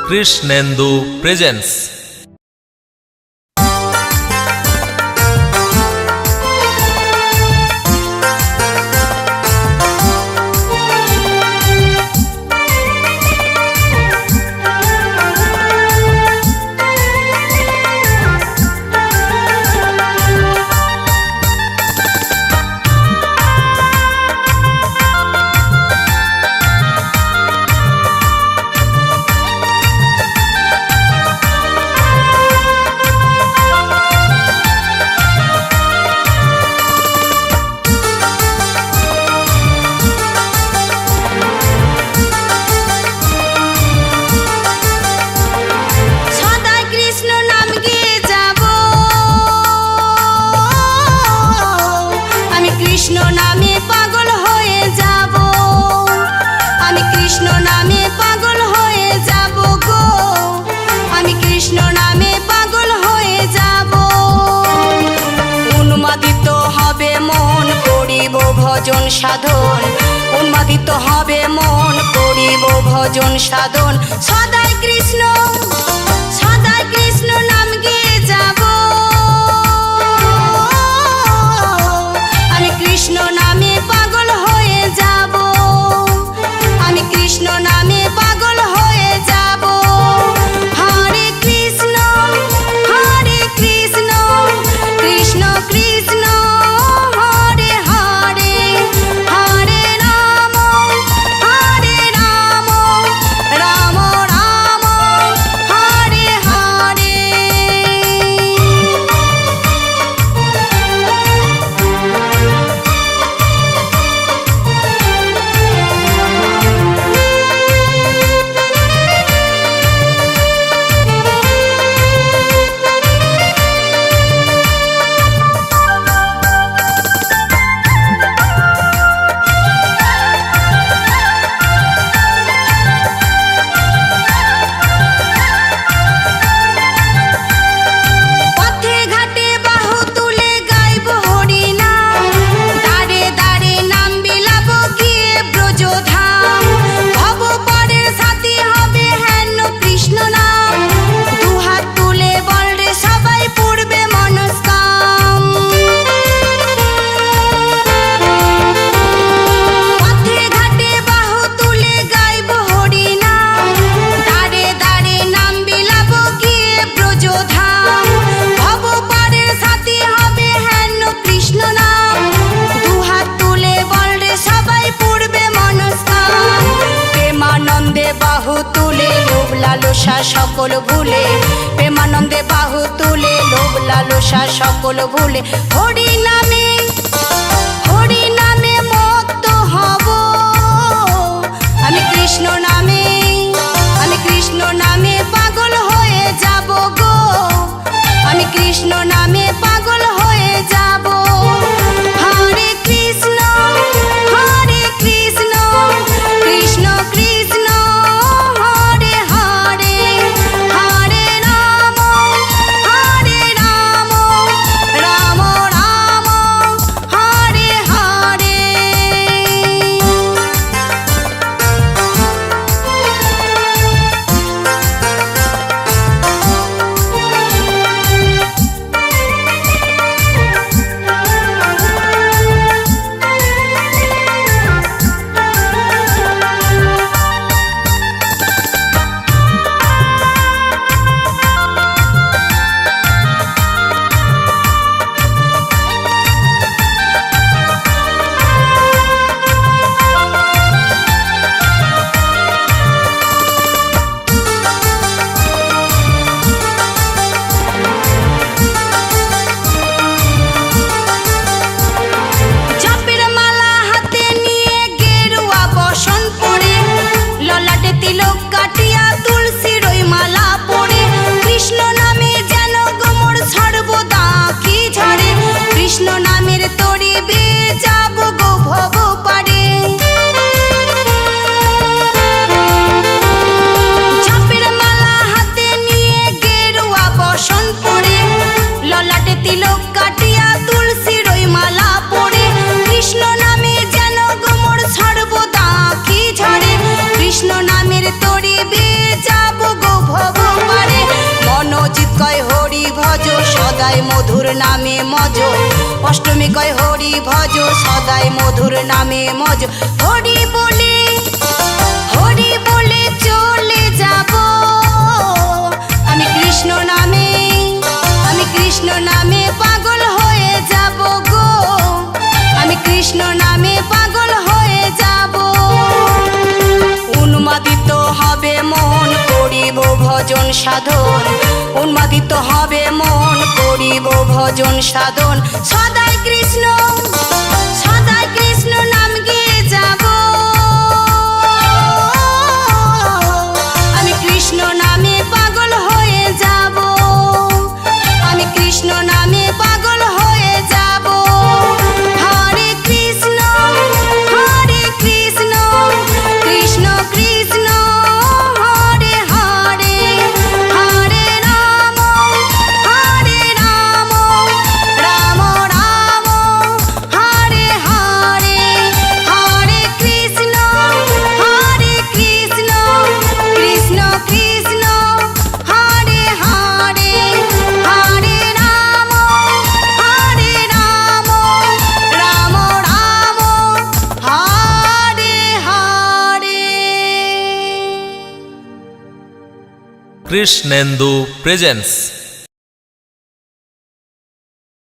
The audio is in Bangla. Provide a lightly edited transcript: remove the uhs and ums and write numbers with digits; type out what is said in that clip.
কৃষ্ণেন্দু প্রেজেন্টস। কৃষ্ণ নামে পাগল হয়ে যাব, আমি কৃষ্ণ নামে পাগল হয়ে যাব গো, আমি কৃষ্ণ নামে পাগল হয়ে যাব। উন্মাদিত হবে মন করিব ভজন সাধন, উন্মাদিত হবে মন করিব ভজন সাধন। সদাই কৃষ্ণ নাম গিয়ে যাব, কৃষ্ণ নামে পাগল হয়ে যাব, আমি কৃষ্ণ নামে পাগল হয়ে যাব। হরে কৃষ্ণ কৃষ্ণ কৃষ্ণ হরে হরে, হরে রাম রাম রাম হরে হরে। লালসা সকল ভুলে, প্রেমানন্দে বাহু তুলে লোভ লালসা সকল ভুলে, হরি নামে মত্ত হব, আমি কৃষ্ণ নামে পাগল হয়ে যাব গো, আমি কৃষ্ণ নামে পাগল হয়ে যাব। হরে কৃষ্ণ কৃষ্ণ কৃষ্ণ হরে হরে, হরে রাম রাম রাম নামে মজ অষ্টমী কয় হরি ভজ সদাই মধুর নামে মজ হরি বলে চলে যাব আমি কৃষ্ণ নামে পাগল হয়ে যাব গো আমি কৃষ্ণ নামে পাগল হয়ে যাব উন্মাদিত হবে মন করিব ভজন সাধন উন্মাদিত হবে মন করিব ভজন সাধন সদাই কৃষ্ণ নাম গিয়ে যাব আমি কৃষ্ণ নামে পাগল হয়ে যাব আমি কৃষ্ণ নামে পাগল হয়ে যাব হরে কৃষ্ণ কৃষ্ণ কৃষ্ণ হরে হরে হরে রাম রাম রাম হরে হরে হরে কৃষ্ণ কৃষ্ণ কৃষ্ণ হরে হরে হরে রাম রাম রাম হরে হরে Krishnendu presents